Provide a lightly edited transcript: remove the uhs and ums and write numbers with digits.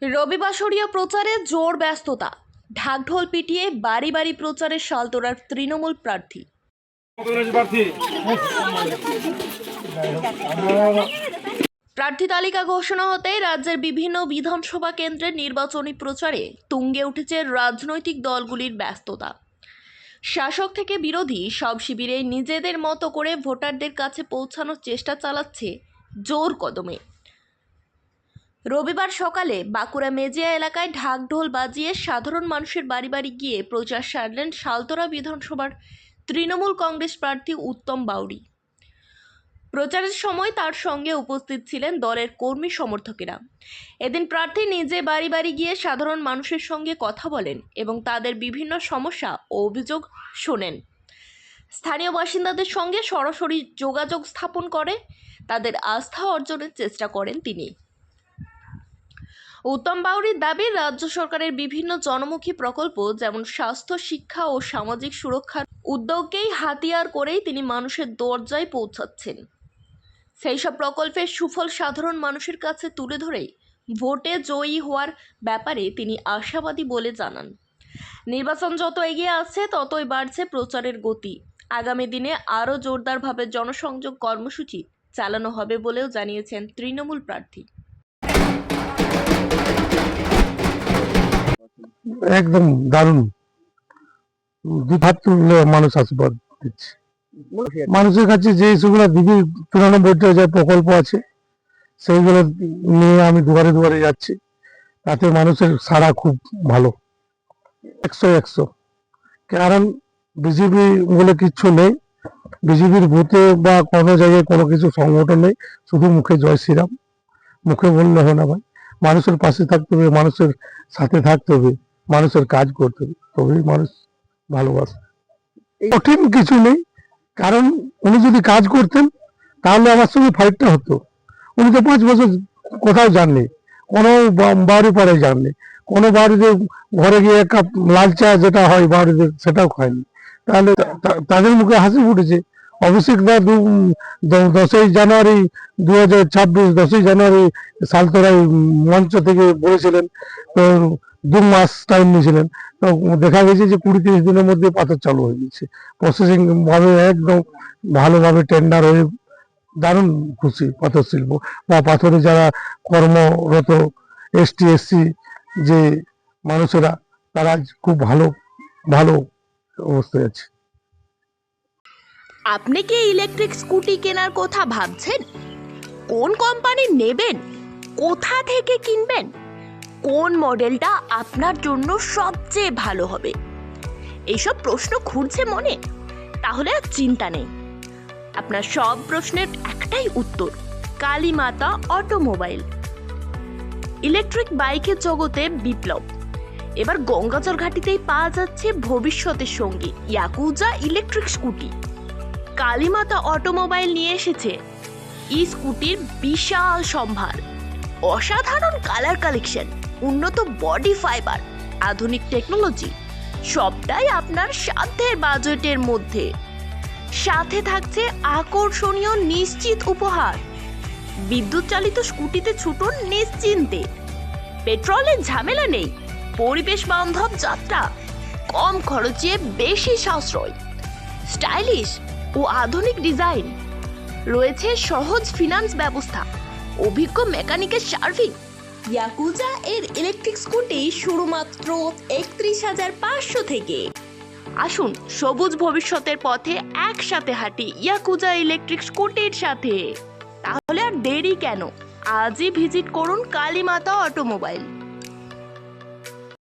রবিবাসরীয় প্রচারে জোর ব্যস্ততা, ঢাকঢোল পিটিয়ে বাড়ি বাড়ি প্রচারে শাল তোলার তৃণমূল প্রার্থী। প্রার্থী তালিকা ঘোষণা হতেই রাজ্যের বিভিন্ন বিধানসভা কেন্দ্রের নির্বাচনী প্রচারে তুঙ্গে উঠেছে রাজনৈতিক দলগুলির ব্যস্ততা। শাসক থেকে বিরোধী সব শিবিরে নিজেদের মতো করে ভোটারদের কাছে পৌঁছানোর চেষ্টা চালাচ্ছে জোর কদমে। রবিবার সকালে বাঁকুড়া মেজিয়া এলাকায় ঢাকঢোল বাজিয়ে সাধারণ মানুষের বাড়ি বাড়ি গিয়ে প্রচার সারলেন শালতোরা বিধানসভার তৃণমূল কংগ্রেস প্রার্থী উত্তম বাউরি। প্রচারের সময় তার সঙ্গে উপস্থিত ছিলেন দলের কর্মী সমর্থকেরা। এদিন প্রার্থী নিজে বাড়ি বাড়ি গিয়ে সাধারণ মানুষের সঙ্গে কথা বলেন এবং তাদের বিভিন্ন সমস্যা ও অভিযোগ শোনেন। স্থানীয় বাসিন্দাদের সঙ্গে সরাসরি যোগাযোগ স্থাপন করে তাদের আস্থা অর্জনের চেষ্টা করেন তিনি। উত্তম বাউরির দাবি, রাজ্য সরকারের বিভিন্ন জনমুখী প্রকল্প যেমন স্বাস্থ্য, শিক্ষা ও সামাজিক সুরক্ষার উদ্যোগকেই হাতিয়ার করেই তিনি মানুষের দরজায় পৌঁছাচ্ছেন। সেই সব প্রকল্পের সুফল সাধারণ মানুষের কাছে তুলে ধরেই ভোটে জয়ী হওয়ার ব্যাপারে তিনি আশাবাদী বলে জানান। নির্বাচন যত এগিয়ে আসছে ততই বাড়ছে প্রচারের গতি। আগামী দিনে আরও জোরদারভাবে জনসংযোগ কর্মসূচি চালানো হবে বলেও জানিয়েছেন তৃণমূল প্রার্থী। একদম দারুণ, দুধার তুললে মানুষ আশীর্বাদ দিচ্ছে। মানুষের কাছে যে সেগুলো দিদির 93টা যে প্রকল্প আছে সেইগুলো নিয়ে আমি দুয়ারে দুয়ারে যাচ্ছি, তাতে মানুষের সাড়া খুব ভালো, 100-100। কারণ বিজেপি বলে কিচ্ছু নেই, বিজেপির বুথে বা কোনো জায়গায় কোনো কিছু সংগঠন নেই, শুধু মুখে জয় শ্রীরাম। মুখে বললে হয় না ভাই, মানুষের পাশে থাকতে হবে, মানুষের সাথে থাকতে হবে, মানুষের কাজ করতে হবে, তবেই মানুষ ভালোবাসে। কঠিন কিছু নেই, কারণ উনি যদি কাজ করতেন তাহলে আমার সঙ্গে ফাইটটা হতো। উনি তো 5 বছর কোথাও যাননি, কোনো বাড়ি পাড়ায় যাননি, কোনো বাড়িতে ঘরে গিয়ে এক কাপ লাল চা যেটা হয় বাড়িতে সেটাও খায়নি। তাহলে তাদের মুখে হাসি ফুটেছে। অভিষেক দা 10ই জানুয়ারি 2026 10ই জানুয়ারি শালতোরায় মঞ্চ থেকে বলেছিলেন, তো 2 মাস টাইম নিয়েছিলেন। তো দেখা গেছে যে 20-30 দিনের মধ্যে পাথর চালু হয়ে গেছে, প্রসেসিং ভাবে একদম ভালোভাবে টেন্ডার হয়ে। দারুণ খুশি পাথর শিল্প বা পাথরে যারা কর্মরত ST SC যে মানুষেরা, তারা খুব ভালো ভালো অবস্থায় আছে। আপনি কি ইলেকট্রিক স্কুটি কেনার কথা ভাবছেন? কোন কোম্পানি নেবেন, কোথা থেকে কিনবেন, কোন মডেলটা আপনার জন্য সবচেয়ে ভালো হবে, এইসব প্রশ্ন ঘুরছে মনে? তাহলে আর চিন্তা নেই, আপনার সব প্রশ্নের একটাই উত্তর, কালীমাতা অটোমোবাইল। ইলেকট্রিক বাইকের জগতে বিপ্লব। এবার গঙ্গাচর ঘাটিতেই পাওয়া যাচ্ছে ভবিষ্যতের সঙ্গী yakuza electric scooty. Kalimata automobile নিয়ে এসেছে স্কুটির বিশাল সম্ভার, অসাধারণ কালার কালেকশন, উন্নত বডি ফাইবার, আধুনিক টেকনোলজি, সবটাই আপনার সাধ্যের বাজেটের মধ্যে। সাথে থাকছে আকর্ষণীয় নিশ্চিত উপহার। বিদ্যুৎ চালিত স্কুটিতে ছুটুন নিশ্চিন্তে, পেট্রোলের ঝামেলা নেই, পরিবেশ বান্ধব যাত্রা, কম খরচে বেশি সাশ্রয়, স্টাইলিশ ও আধুনিক ডিজাইন, রয়েছে সহজ ফিনান্স ব্যবস্থা, অভিজ্ঞ মেকানিকের সার্ভিস। ইয়াকুজা এর ইলেকট্রিক স্কুটি শুধুমাত্র 31,500 থেকে। আসুন সবুজ ভবিষ্যতের পথে একসাথে হাঁটি ইয়াকুজা ইলেকট্রিক স্কুটির সাথে। তাহলে আর দেরি কেন, আজই ভিজিট করুন কালীমাতা অটোমোবাইল।